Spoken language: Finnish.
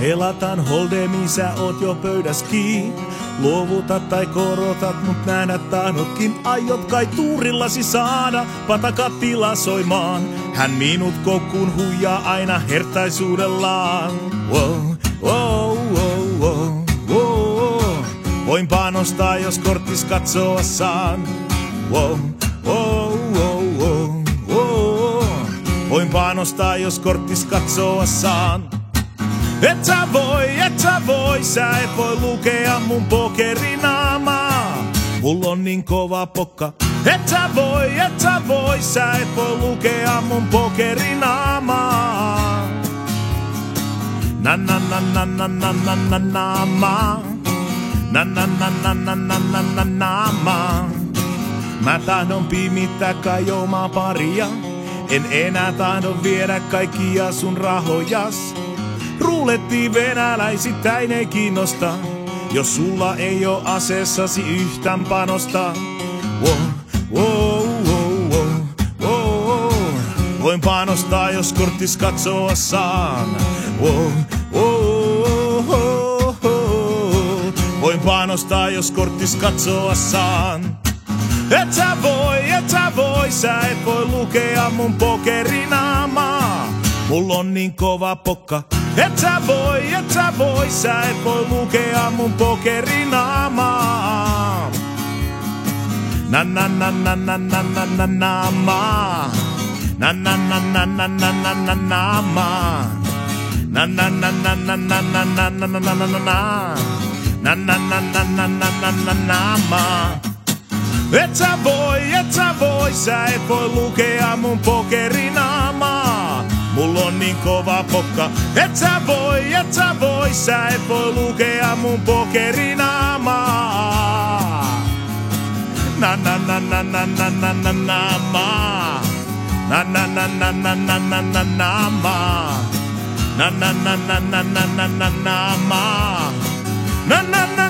Pelataan hold'emi, sä oot jo pöydäs kiinni. Luovutat tai korotat, mut nähdä tahdotkin. Aiot kai tuurillasi saada patakatila soimaan. Hän minut koukkuun huijaa aina hertaisuudellaan. Wow, wow, wow, wow, wow. Voin panostaa, jos korttis katsoa saan. Wow, wow, wow, wow, wow. Voin panostaa, jos korttis katsoa saan. Et sä voi, sä et voi lukea mun pokerinaamaa. Mulla on niin kova pokka. Et sä voi, sä et voi lukea mun pokerinaamaa. Na na na na na na na na naama. Na na na na na na na na naama. Mä tahdon pimittää kai omaa paria. En enää tahdo viedä kaikkia sun rahojas. Ruuletti venäläisittäin ei kiinnosta, jos sulla ei oo aseessasi yhtään panosta. Wow, wow, wow, wow, wow. Voin panostaa, jos korttis katsoa saan. Wow, wow, wow, wow. Voin panostaa, jos korttis katsoa saan. Et sä voi, sä et voi lukea mun pokerinaamaa. Mulla on niin kova pokka. Et sä voi, sä et voi lukea mun pokerinaamaa. Na na na na na na na na naama. Na na na na na na na na naama. Na na na na na na na na na na na na na. Na na na na na na na na naama. Et sä voi, sä et voi lukea mun pokerinaamaa. Mulla on niin kova pokka. Et sä voi, sä et voi lukea mun pokerinaamaa. Na na na na na na na na naamaa. Na na na na na na na na naamaa. Na na na na na na na na naamaa. Na na na